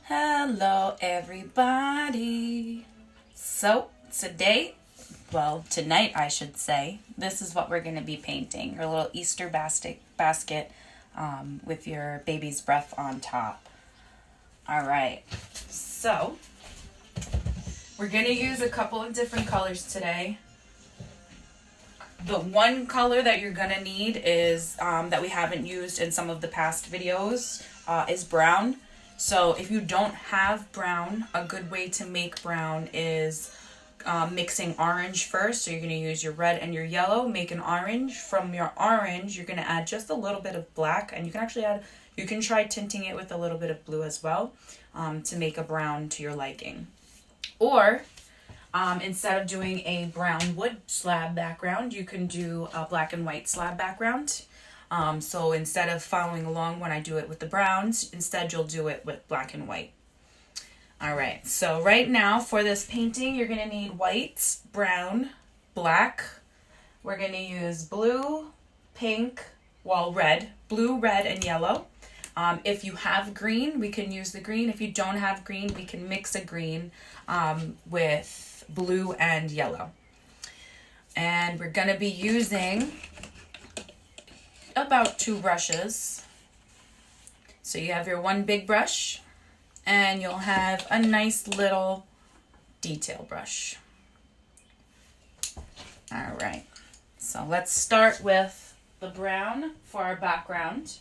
Hello everybody. So tonight I should say, this is what we're going to be painting. Your little Easter basket with your baby's breath on top. Alright, so we're going to use a couple of different colors today. The one color that you're going to need is, that we haven't used in some of the past videos, is brown. So if you don't have brown, a good way to make brown is mixing orange first. So you're going to use your red and your yellow, make an orange. From your orange, you're going to add just a little bit of black, and you can actually you can try tinting it with a little bit of blue as well, to make a brown to your liking. Or instead of doing a brown wood slab background, you can do a black and white slab background. So instead of following along when I do it with the browns, instead you'll do it with black and white. Alright, so right now for this painting, you're going to need white, brown, black. We're going to use blue, pink, red, blue, red, and yellow. If you have green, we can use the green. If you don't have green, we can mix a green with blue and yellow. And we're going to be using about 2 brushes. So you have your one big brush, and you'll have a nice little detail brush. All right, so let's start with the brown for our background.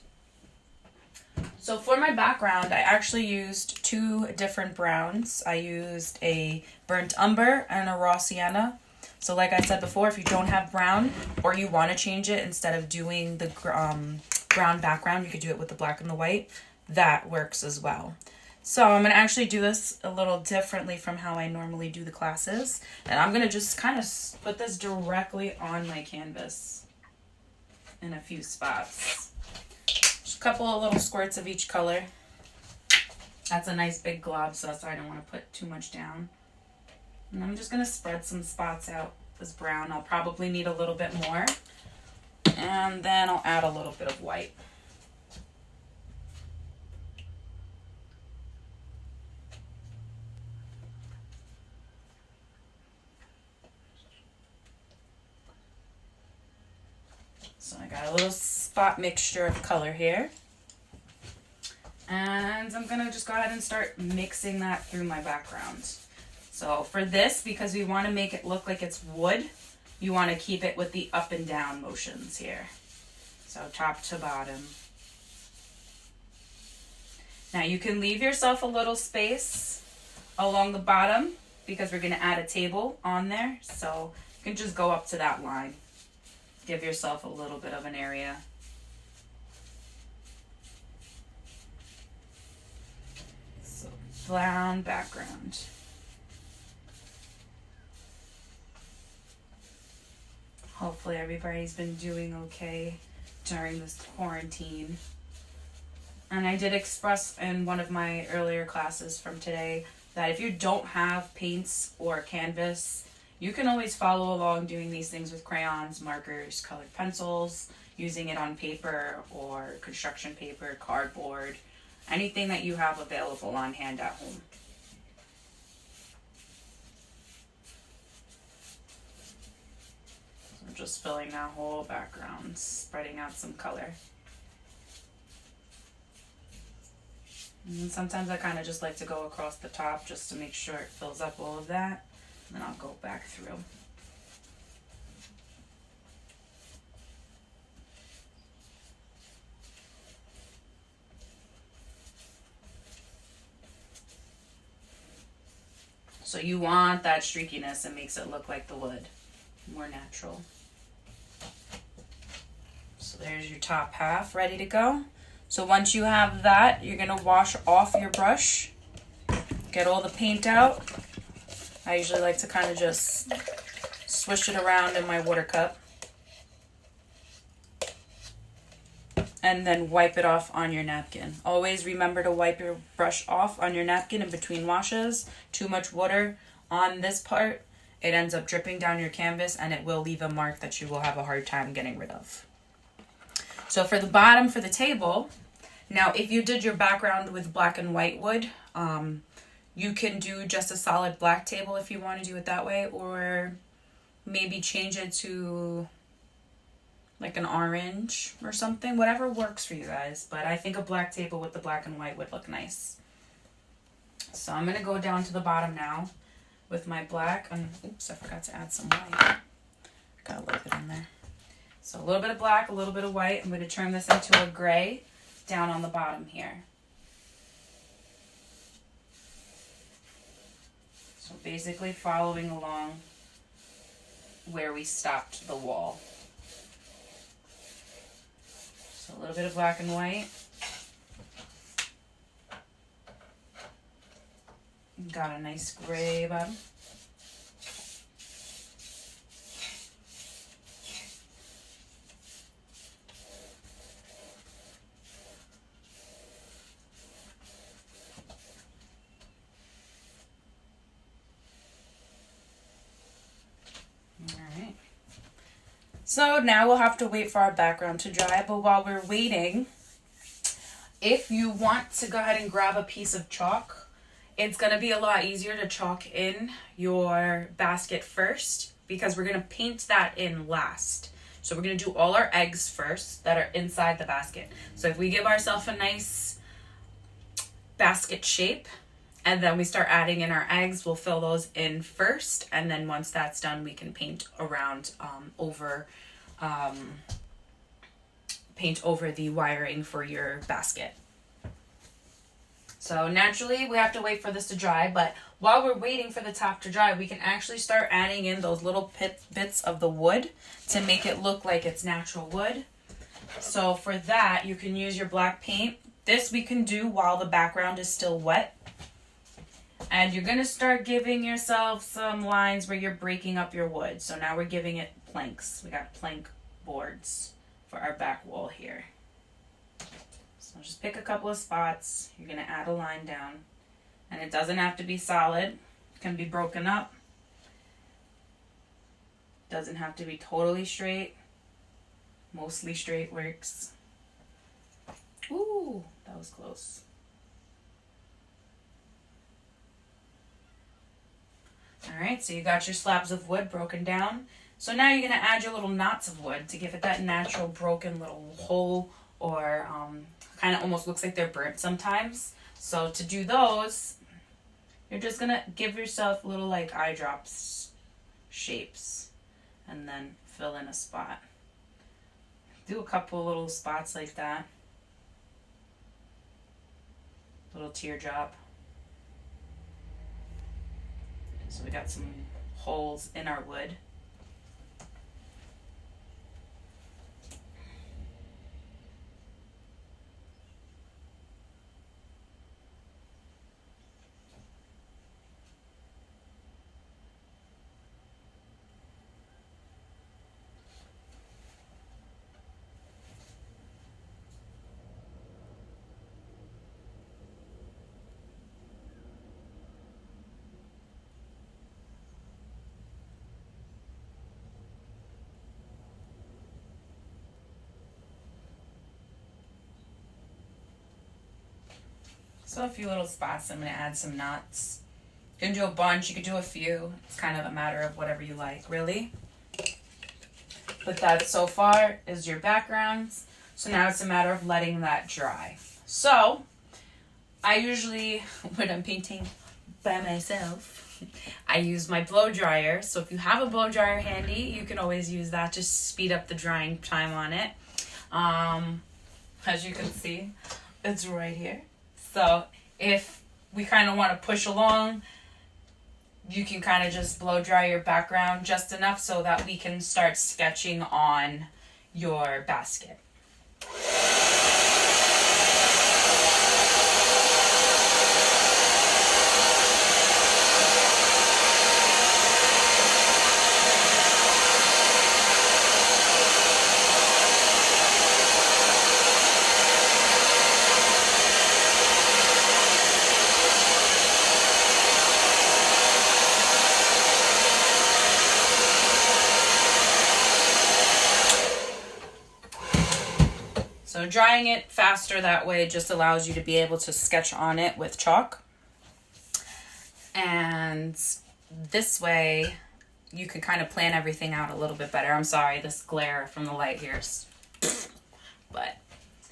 So for my background, I actually used 2 different browns. I used a burnt umber and a raw sienna. So like I said before, if you don't have brown or you want to change it, instead of doing the brown background, you could do it with the black and the white. That works as well. So I'm going to actually do this a little differently from how I normally do the classes. And I'm going to just kind of put this directly on my canvas in a few spots. Just a couple of little squirts of each color. That's a nice big glob, so that's why I don't want to put too much down. And I'm just going to spread some spots out as brown. I'll probably need a little bit more. And then I'll add a little bit of white. So I got a little spot mixture of color here. And I'm going to just go ahead and start mixing that through my background. So for this, because we want to make it look like it's wood, you want to keep it with the up and down motions here. So top to bottom. Now you can leave yourself a little space along the bottom because we're going to add a table on there. So you can just go up to that line. Give yourself a little bit of an area. So brown background. Hopefully everybody's been doing okay during this quarantine. And I did express in one of my earlier classes from today that if you don't have paints or canvas, you can always follow along doing these things with crayons, markers, colored pencils, using it on paper or construction paper, cardboard, anything that you have available on hand at home. Just filling that whole background, spreading out some color. And sometimes I kind of just like to go across the top just to make sure it fills up all of that. And then I'll go back through. So you want that streakiness. It makes it look like the wood. More natural. So there's your top half ready to go. So once you have that, you're going to wash off your brush. Get all the paint out. I usually like to kind of just swish it around in my water cup. And then wipe it off on your napkin. Always remember to wipe your brush off on your napkin in between washes. Too much water on this part, it ends up dripping down your canvas and it will leave a mark that you will have a hard time getting rid of. So for the bottom, for the table, Now, if you did your background with black and white wood, you can do just a solid black table if you want to do it that way, or maybe change it to like an orange or something, whatever works for you guys. But I think a black table with the black and white would look nice. So I'm going to go down to the bottom now with my black. And oops, I forgot to add some white. Got a little bit in there. So a little bit of black, a little bit of white. I'm going to turn this into a gray down on the bottom here. So basically following along where we stopped the wall. So a little bit of black and white. Got a nice gray bottom. Alright. So now we'll have to wait for our background to dry, but while we're waiting, if you want to go ahead and grab a piece of chalk, it's going to be a lot easier to chalk in your basket first because we're going to paint that in last. So we're going to do all our eggs first that are inside the basket. So if we give ourselves a nice basket shape and then we start adding in our eggs, we'll fill those in first. And then once that's done, we can paint around paint over the wiring for your basket. So naturally, we have to wait for this to dry, but while we're waiting for the top to dry, we can actually start adding in those little bits of the wood to make it look like it's natural wood. So for that, you can use your black paint. This we can do while the background is still wet. And you're going to start giving yourself some lines where you're breaking up your wood. So now we're giving it planks. We got plank boards for our back wall here. So just pick a couple of spots. You're going to add a line down. And it doesn't have to be solid. It can be broken up. Doesn't have to be totally straight. Mostly straight works. Ooh, that was close. Alright, so you got your slabs of wood broken down. So now you're going to add your little knots of wood to give it that natural broken little hole, or kind of almost looks like they're burnt sometimes. So to do those, you're just going to give yourself little like eye drops shapes and then fill in a spot. Do a couple little spots like that. Little teardrop. So we got some holes in our wood. So a few little spots. I'm going to add some knots. You can do a bunch. You could do a few. It's kind of a matter of whatever you like, really. But that so far is your backgrounds. So now it's a matter of letting that dry. So I usually, when I'm painting by myself, I use my blow dryer. So if you have a blow dryer handy, you can always use that to speed up the drying time on it. As you can see, it's right here. So if we kind of want to push along, you can kind of just blow dry your background just enough so that we can start sketching on your basket. So So drying it faster that way just allows you to be able to sketch on it with chalk. And this way you can kind of plan everything out a little bit better. I'm sorry, this glare from the light here is... But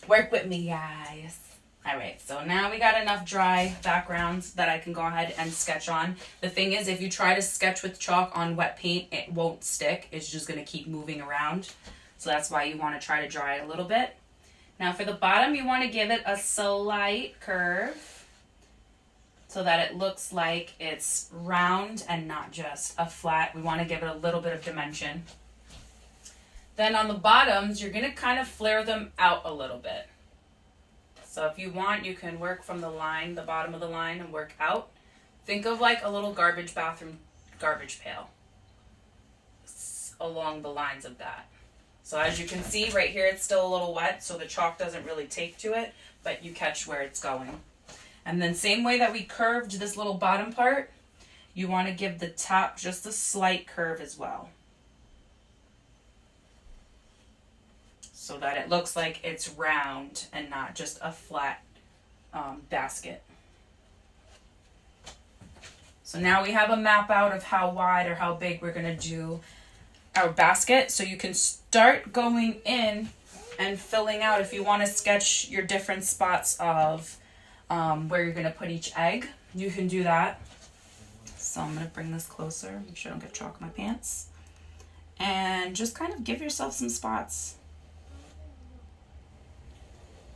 work with me, guys. All right, so now we got enough dry backgrounds that I can go ahead and sketch on. The thing is, if you try to sketch with chalk on wet paint, it won't stick. It's just going to keep moving around. So that's why you want to try to dry it a little bit. Now for the bottom, you want to give it a slight curve so that it looks like it's round and not just a flat. We want to give it a little bit of dimension. Then on the bottoms, you're going to kind of flare them out a little bit. So if you want, you can work from the line, the bottom of the line, and work out. Think of like a little bathroom garbage pail along the lines of that. So as you can see right here, it's still a little wet, so the chalk doesn't really take to it, but you catch where it's going. And then same way that we curved this little bottom part, you want to give the top just a slight curve as well, so that it looks like it's round and not just a flat basket. So now we have a map out of how wide or how big we're gonna do our basket. So you can start going in and filling out if you wanna sketch your different spots of where you're gonna put each egg. You can do that. So I'm gonna bring this closer, make sure I don't get chalk in my pants. And just kind of give yourself some spots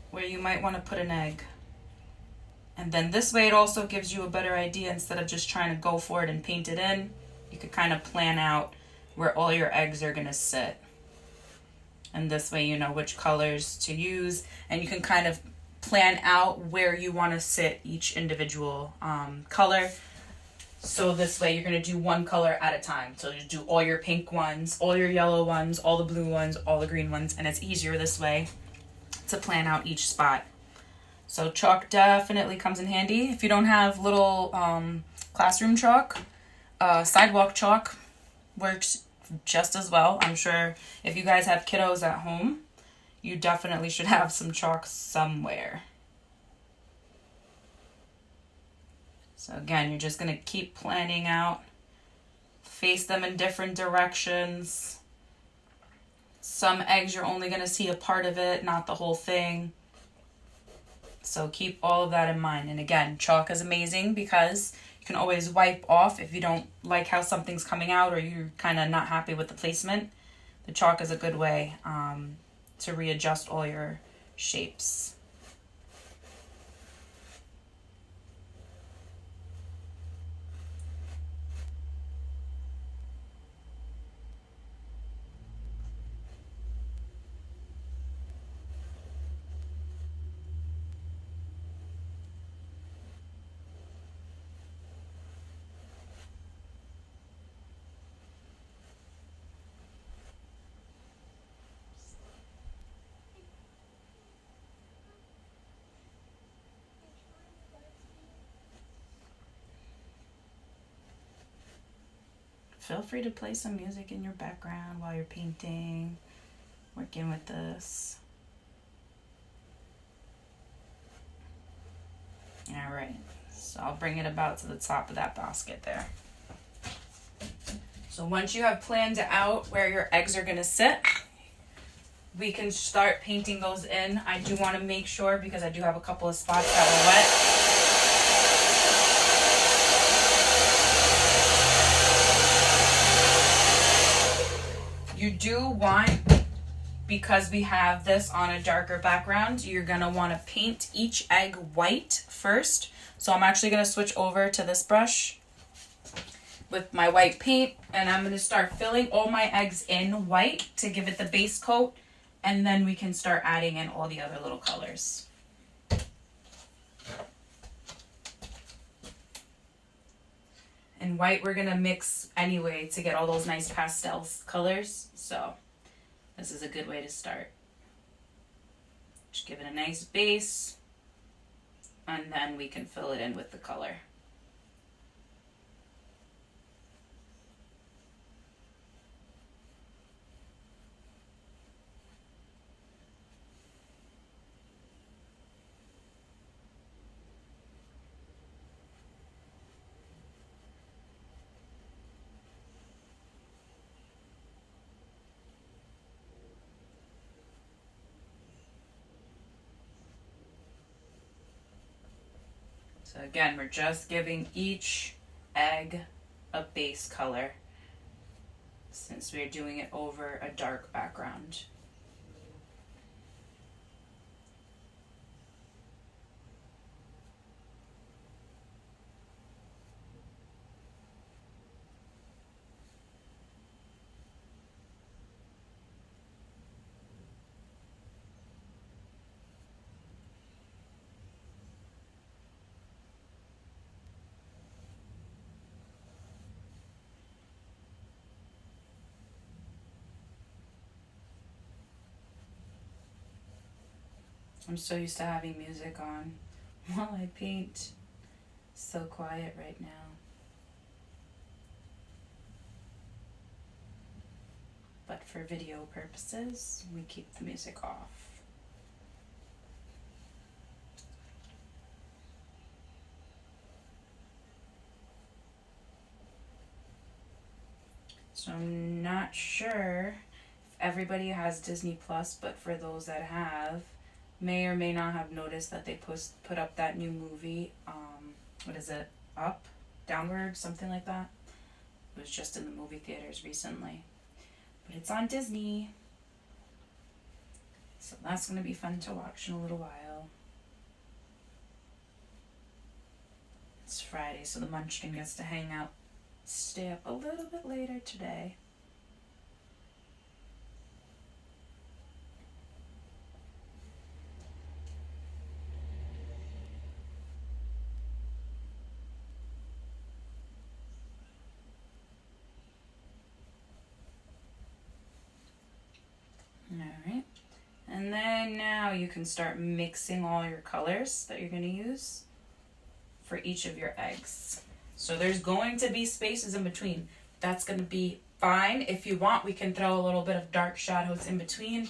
where you might want to put an egg. And then this way it also gives you a better idea. Instead of just trying to go for it and paint it in, you could kind of plan out where all your eggs are going to sit. And this way you know which colors to use, and you can kind of plan out where you want to sit each individual color. So this way you're going to do one color at a time. So you do all your pink ones, all your yellow ones, all the blue ones, all the green ones, and it's easier this way to plan out each spot. So chalk definitely comes in handy. If you don't have little classroom chalk, sidewalk chalk works just as well. I'm sure if you guys have kiddos at home, you definitely should have some chalk somewhere. So again, you're just going to keep planning out, face them in different directions. Some eggs you're only going to see a part of it, not the whole thing. So keep all of that in mind. And again, chalk is amazing because you can always wipe off if you don't like how something's coming out or you're kind of not happy with the placement. The chalk is a good way to readjust all your shapes. Feel free to play some music in your background while you're painting, working with this. All right, so I'll bring it about to the top of that basket there. So once you have planned out where your eggs are gonna sit, we can start painting those in. I do want to make sure, because I do have a couple of spots that were wet. You do want, because we have this on a darker background, you're going to want to paint each egg white first. So I'm actually going to switch over to this brush with my white paint, and I'm going to start filling all my eggs in white to give it the base coat, and then we can start adding in all the other little colors. And white we're going to mix anyway to get all those nice pastel colors. So this is a good way to start. Just give it a nice base, and then we can fill it in with the color. So again, we're just giving each egg a base color since we're doing it over a dark background. I'm so used to having music on while I paint. So quiet right now. But for video purposes, we keep the music off. So I'm not sure if everybody has Disney Plus, but for those that have, may or may not have noticed that they put up that new movie. What is it? Up? Downward? Something like that. It was just in the movie theaters recently. But it's on Disney. So that's going to be fun to watch in a little while. It's Friday, so the munchkin gets to hang out. Stay up a little bit later today. Alright, and then now you can start mixing all your colors that you're going to use for each of your eggs. So there's going to be spaces in between. That's going to be fine. If you want, we can throw a little bit of dark shadows in between,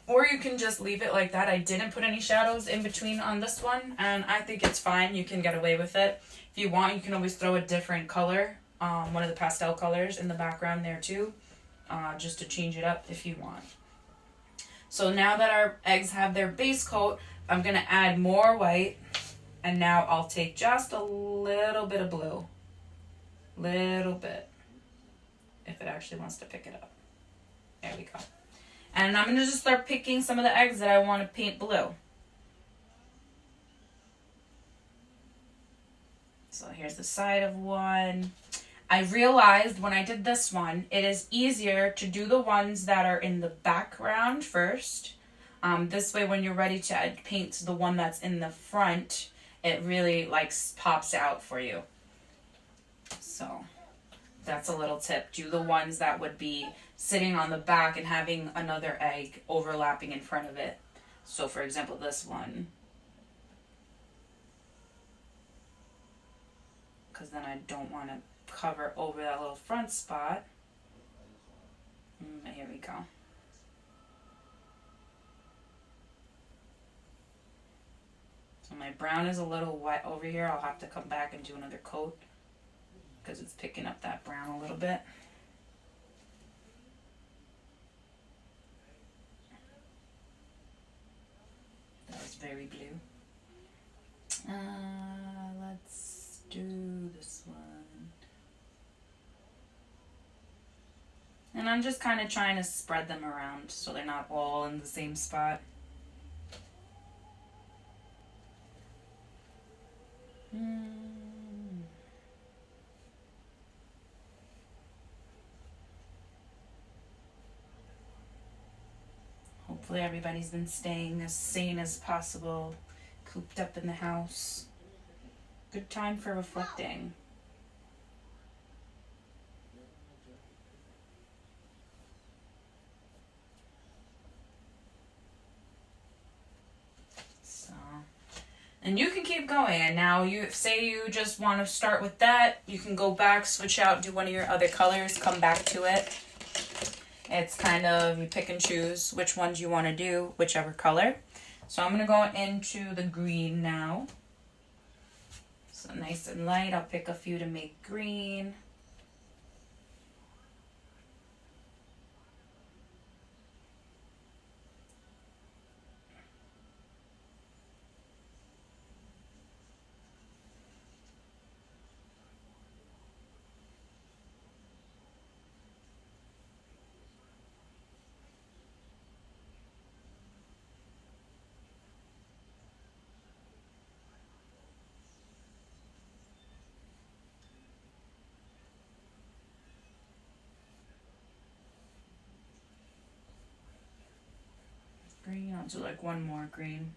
or you can just leave it like that. I didn't put any shadows in between on this one, and I think it's fine. You can get away with it. If you want, you can always throw a different color, one of the pastel colors in the background there too. Just to change it up if you want. So now that our eggs have their base coat, I'm going to add more white, and now I'll take just a little bit of blue. Little bit. If it actually wants to pick it up. There we go. And I'm going to just start picking some of the eggs that I want to paint blue. So here's the side of one. I realized when I did this one, it is easier to do the ones that are in the background first. This way, when you're ready to paint the one that's in the front, it really pops out for you. So that's a little tip. Do the ones that would be sitting on the back and having another egg overlapping in front of it. So for example, this one. Because then I don't want to cover over that little front spot. Here we go. So my brown is a little wet over here. I'll have to come back and do another coat because it's picking up that brown a little bit. That was very blue. Let's do this one. And I'm just kind of trying to spread them around so they're not all in the same spot. Hopefully everybody's been staying as sane as possible, cooped up in the house. Good time for reflecting. And you can keep going. And now you say you just want to start with that, you can go back, switch out, do one of your other colors, come back to it. It's kind of, you pick and choose which ones you want to do, whichever color. So I'm going to go into the green now. So nice and light. I'll pick a few to make green. I'll do like one more green.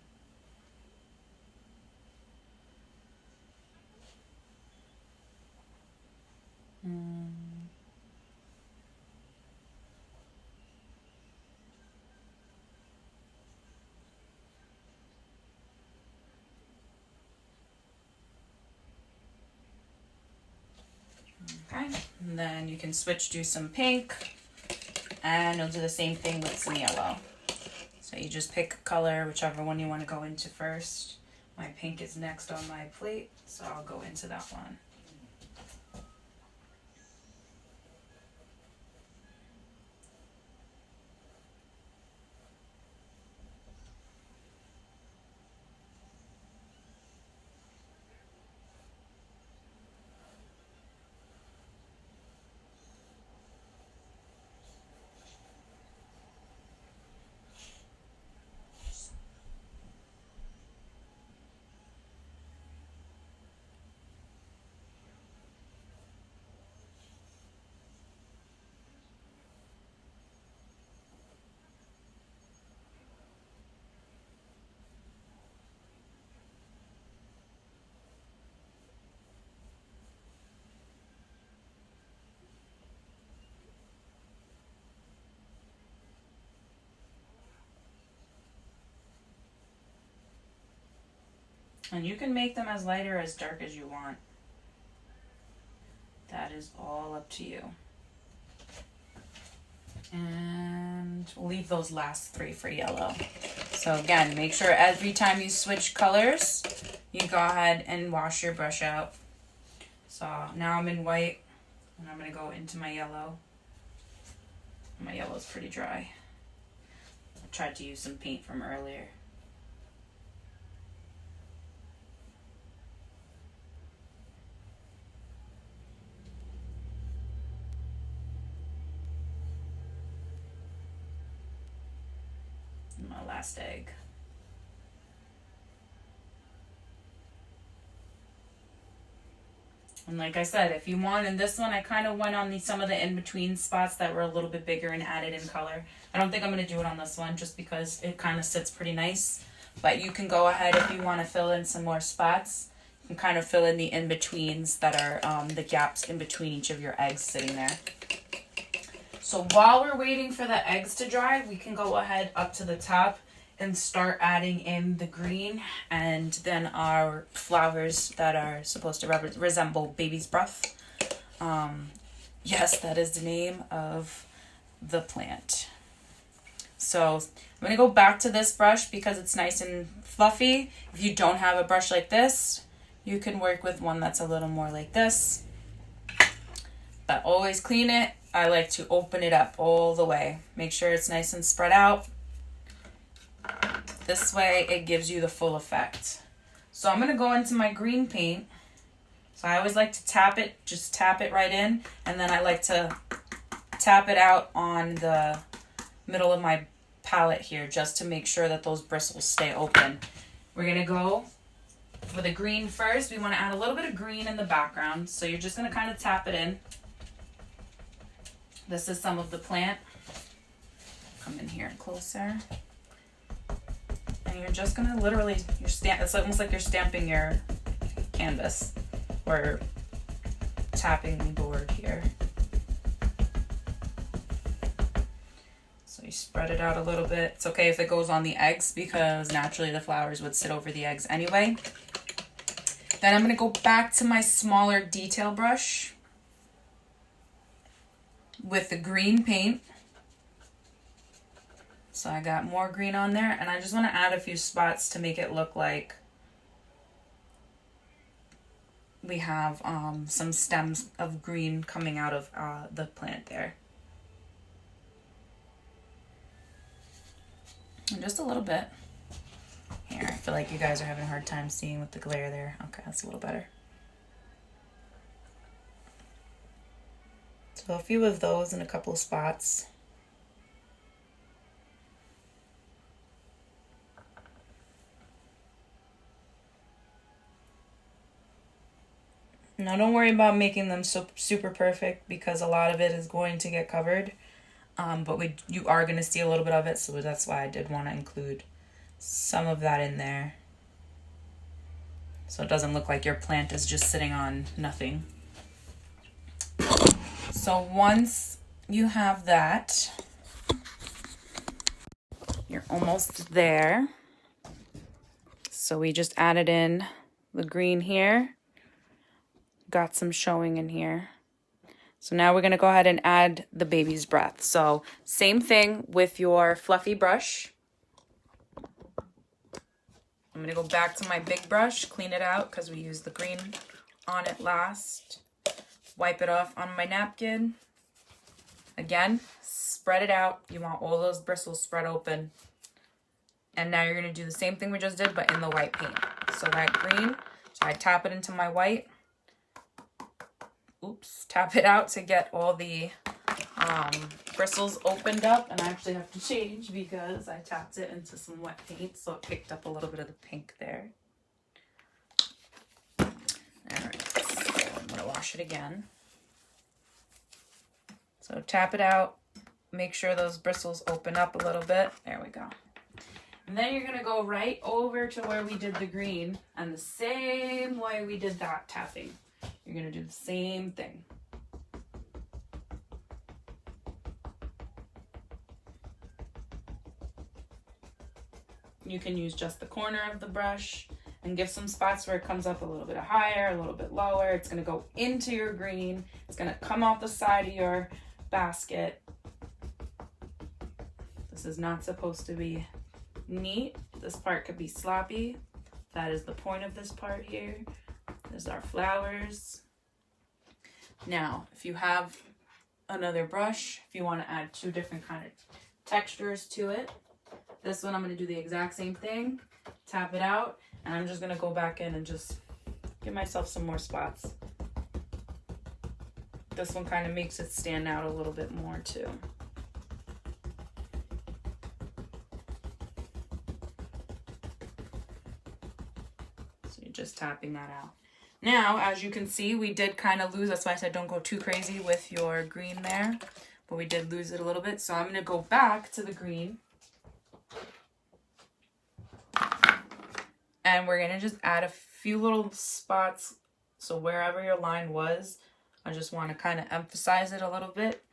Okay, and then you can switch, do some pink, and you'll do the same thing with some yellow. So you just pick a color, whichever one you want to go into first. My pink is next on my plate, so I'll go into that one. And you can make them as light or as dark as you want. That is all up to you. And we'll leave those last three for yellow. So again, make sure every time you switch colors, you go ahead and wash your brush out. So now I'm in white, and I'm going to go into my yellow. My yellow is pretty dry. I tried to use some paint from earlier. My last egg. And like I said, if you want, in this one I kind of went on some of the in-between spots that were a little bit bigger and added in color. I don't think I'm going to do it on this one just because it kind of sits pretty nice. But you can go ahead if you want to fill in some more spots. You can kind of fill in the in-betweens that are the gaps in between each of your eggs sitting there. So while we're waiting for the eggs to dry, we can go ahead up to the top and start adding in the green and then our flowers that are supposed to resemble baby's breath. Yes, that is the name of the plant. So I'm going to go back to this brush because it's nice and fluffy. If you don't have a brush like this, you can work with one that's a little more like this. But always clean it. I like to open it up all the way. Make sure it's nice and spread out. This way it gives you the full effect. So I'm going to go into my green paint. So I always like to tap it, just tap it right in. And then I like to tap it out on the middle of my palette here just to make sure that those bristles stay open. We're going to go for the green first. We want to add a little bit of green in the background. So you're just going to kind of tap it in. This is some of the plant. Come in here closer. And you're just gonna literally, it's almost like you're stamping your canvas or tapping the board here. So you spread it out a little bit. It's okay if it goes on the eggs because naturally the flowers would sit over the eggs anyway. Then I'm gonna go back to my smaller detail brush with the green paint. So I got more green on there and I just want to add a few spots to make it look like we have some stems of green coming out of the plant there. And just a little bit. Here, I feel like you guys are having a hard time seeing with the glare there. Okay, that's a little better. So a few of those in a couple of spots. Now don't worry about making them so super perfect because a lot of it is going to get covered. But you are going to see a little bit of it, so that's why I did want to include some of that in there, so it doesn't look like your plant is just sitting on nothing. So once you have that, you're almost there. So we just added in the green here. Got some showing in here. So now we're going to go ahead and add the baby's breath. So same thing with your fluffy brush. I'm going to go back to my big brush, clean it out because we used the green on it last. Wipe it off on my napkin. Again, spread it out. You want all those bristles spread open. And now you're going to do the same thing we just did, but in the white paint. So that green, so I tap it into my white. Oops, tap it out to get all the bristles opened up. And I actually have to change because I tapped it into some wet paint, so it picked up a little bit of the pink there. All right, so I'm going to wash it again. So tap it out, make sure those bristles open up a little bit. There we go. And then you're going to go right over to where we did the green, and the same way we did that tapping. You're going to do the same thing. You can use just the corner of the brush and give some spots where it comes up a little bit higher, a little bit lower. It's going to go into your green. It's going to come off the side of your basket. This is not supposed to be neat. This part could be sloppy. That is the point of this part here. There's our flowers. Now, if you have another brush, if you want to add two different kind of textures to it, this one I'm going to do the exact same thing. Tap it out, and I'm just going to go back in and just give myself some more spots. This one kind of makes it stand out a little bit more too. So you're just tapping that out. Now, as you can see, we did kind of lose. That's why I said don't go too crazy with your green there. But we did lose it a little bit. So I'm going to go back to the green. And we're going to just add a few little spots. So wherever your line was, I just want to kind of emphasize it a little bit.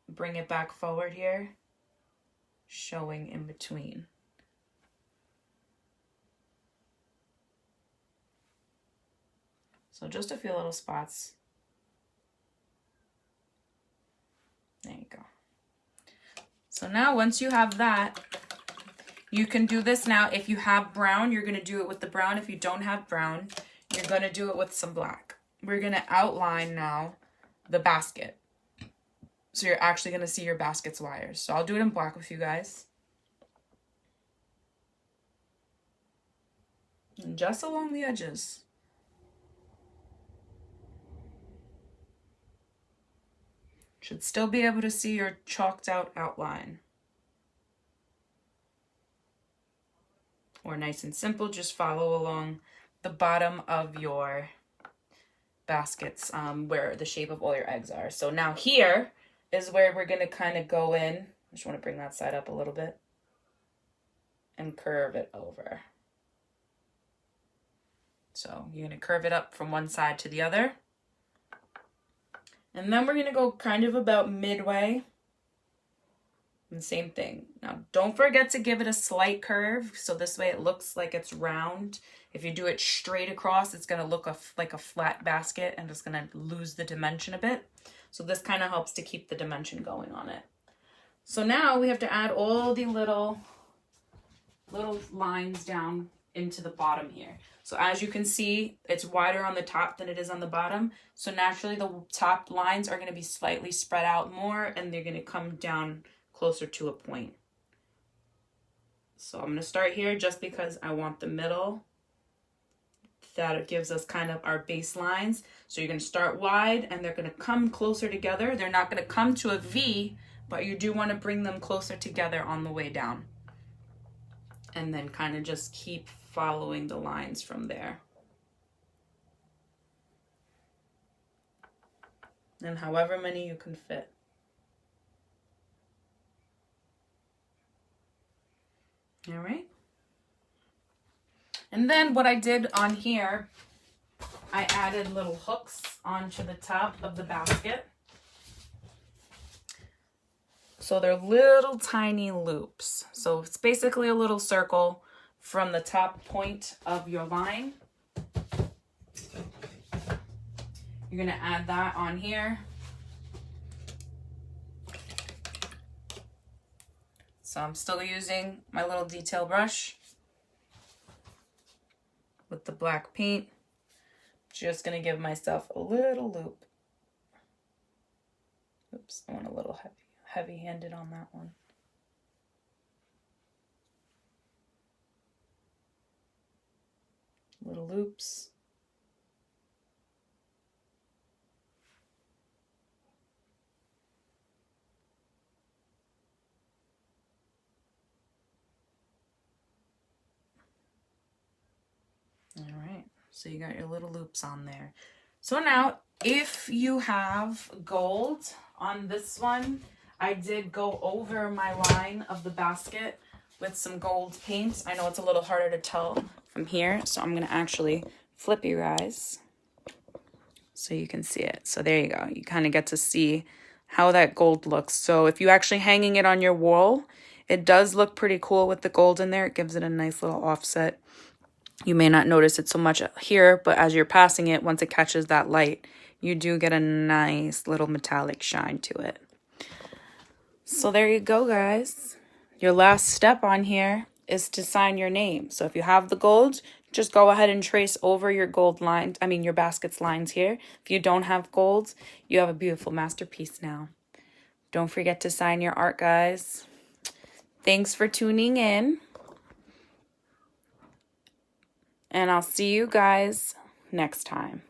Bring it back forward here. Showing in between. So just a few little spots. There you go. So now once you have that, you can do this now. If you have brown, you're going to do it with the brown. If you don't have brown, you're going to do it with some black. We're going to outline now the basket. So you're actually going to see your basket's wires. So I'll do it in black with you guys. And just along the edges. Should still be able to see your chalked out outline. Or nice and simple, just follow along the bottom of your baskets where the shape of all your eggs are. So now here is where we're going to kind of go in. I just want to bring that side up a little bit and curve it over. So you're going to curve it up from one side to the other. And then we're going to go kind of about midway. And same thing. Now, don't forget to give it a slight curve. So this way it looks like it's round. If you do it straight across, it's going to look like a flat basket and it's going to lose the dimension a bit. So this kind of helps to keep the dimension going on it. So now we have to add all the little lines down into the bottom here. So as you can see, it's wider on the top than it is on the bottom. So naturally the top lines are going to be slightly spread out more and they're going to come down closer to a point. So I'm going to start here just because I want the middle. That gives us kind of our baselines. So you're going to start wide and they're going to come closer together. They're not going to come to a V, but you do want to bring them closer together on the way down. And then kind of just keep following the lines from there. And however many you can fit. All right. And then what I did on here, I added little hooks onto the top of the basket. So they're little tiny loops. So it's basically a little circle from the top point of your line. You're going to add that on here. So I'm still using my little detail brush with the black paint. Just going to give myself a little loop. Oops, I went a little heavy-handed on that one. Little loops. All right, so you got your little loops on there. So now, if you have gold on this one, I did go over my line of the basket with some gold paint. I know it's a little harder to tell from here, so I'm going to actually flip you guys so you can see it. So there you go. You kind of get to see how that gold looks. So if you're actually hanging it on your wall, it does look pretty cool with the gold in there. It gives it a nice little offset. You may not notice it so much here, but as you're passing it, once it catches that light, you do get a nice little metallic shine to it. So there you go, guys. Your last step on here is to sign your name. So if you have the gold, just go ahead and trace over your gold lines, your basket's lines here. If you don't have gold, you have a beautiful masterpiece now. Don't forget to sign your art, guys. Thanks for tuning in. And I'll see you guys next time.